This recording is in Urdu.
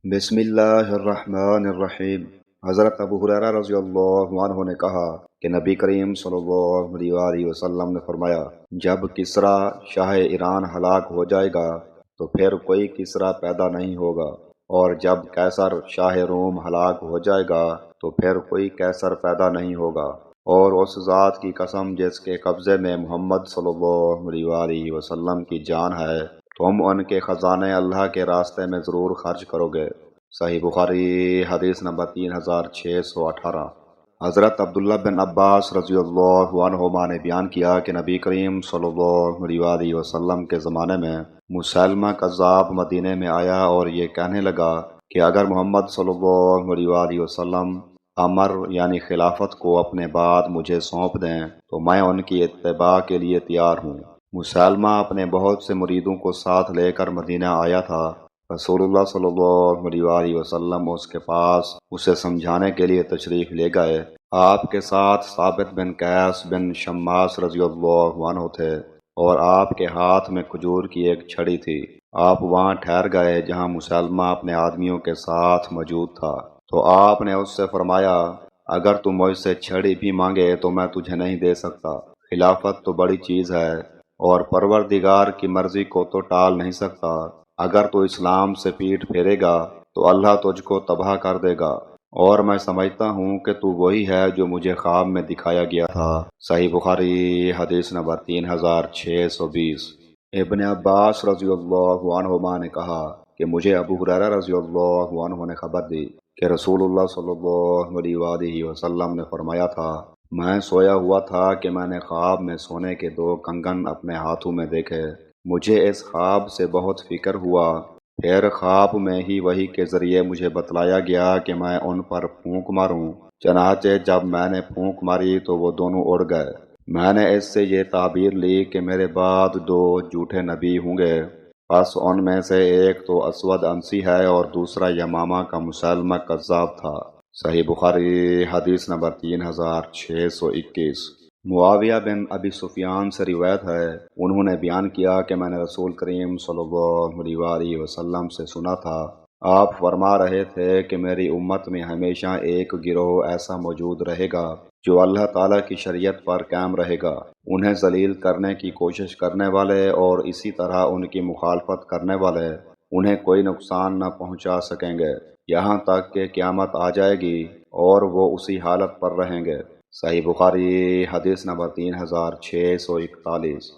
بسم اللہ الرحمن الرحیم۔ حضرت ابو ہریرہ رضی اللہ عنہ نے کہا کہ نبی کریم صلی اللہ علیہ وآلہ وسلم نے فرمایا، جب کسریٰ شاہ ایران ہلاک ہو جائے گا تو پھر کوئی کسریٰ پیدا نہیں ہوگا، اور جب قیصر شاہ روم ہلاک ہو جائے گا تو پھر کوئی قیصر پیدا نہیں ہوگا، اور اس ذات کی قسم جس کے قبضے میں محمد صلی اللہ علیہ وآلہ وسلم کی جان ہے، تم ان کے خزانے اللہ کے راستے میں ضرور خرچ کرو گے۔ صحیح بخاری حدیث نمبر 3618۔ حضرت عبداللہ بن عباس رضی اللہ عنہما نے بیان کیا کہ نبی کریم صلی اللہ علیہ وآلہ وسلم کے زمانے میں مسلمہ کذاب مدینے میں آیا اور یہ کہنے لگا کہ اگر محمد صلی اللہ علیہ وآلہ وسلم امر یعنی خلافت کو اپنے بعد مجھے سونپ دیں تو میں ان کی اتباع کے لیے تیار ہوں۔ مسلمہ اپنے بہت سے مریدوں کو ساتھ لے کر مدینہ آیا تھا۔ رسول اللہ صلی اللہ علیہ وآلہ وسلم اس کے پاس اسے سمجھانے کے لیے تشریف لے گئے۔ آپ کے ساتھ ثابت بن قیس بن شماس رضی اللہ عنہ تھے، اور آپ کے ہاتھ میں کھجور کی ایک چھڑی تھی۔ آپ وہاں ٹھہر گئے جہاں مسلمہ اپنے آدمیوں کے ساتھ موجود تھا، تو آپ نے اس سے فرمایا، اگر تم مجھ سے چھڑی بھی مانگے تو میں تجھے نہیں دے سکتا۔ خلافت تو بڑی چیز ہے، اور پروردگار کی مرضی کو تو ٹال نہیں سکتا۔ اگر تو اسلام سے پیٹھ پھیرے گا تو اللہ تجھ کو تباہ کر دے گا، اور میں سمجھتا ہوں کہ تو وہی ہے جو مجھے خواب میں دکھایا گیا تھا۔ صحیح بخاری حدیث نمبر 3620۔ ابن عباس رضی اللہ عنہما نے کہا کہ مجھے ابو ہریرہ رضی اللہ عنہ نے خبر دی کہ رسول اللہ صلی اللہ علیہ وآلہ وسلم نے فرمایا تھا، میں سویا ہوا تھا کہ میں نے خواب میں سونے کے 2 کنگن اپنے ہاتھوں میں دیکھے۔ مجھے اس خواب سے بہت فکر ہوا، پھر خواب میں ہی وحی کے ذریعے مجھے بتلایا گیا کہ میں ان پر پھونک ماروں۔ چنانچہ جب میں نے پھونک ماری تو وہ دونوں اڑ گئے۔ میں نے اس سے یہ تعبیر لی کہ میرے بعد 2 جھوٹے نبی ہوں گے، پس ان میں سے ایک تو اسود عنسی ہے اور دوسرا یمامہ کا مسلمہ کذاب تھا۔ صحیح بخاری حدیث نمبر 3621۔ معاویہ بن ابی سفیان سے روایت ہے، انہوں نے بیان کیا کہ میں نے رسول کریم صلی اللہ علیہ وآلہ وسلم سے سنا تھا، آپ فرما رہے تھے کہ میری امت میں ہمیشہ ایک گروہ ایسا موجود رہے گا جو اللہ تعالیٰ کی شریعت پر قائم رہے گا، انہیں ذلیل کرنے کی کوشش کرنے والے اور اسی طرح ان کی مخالفت کرنے والے انہیں کوئی نقصان نہ پہنچا سکیں گے، یہاں تک کہ قیامت آ جائے گی اور وہ اسی حالت پر رہیں گے۔ صحیح بخاری حدیث نمبر 3641۔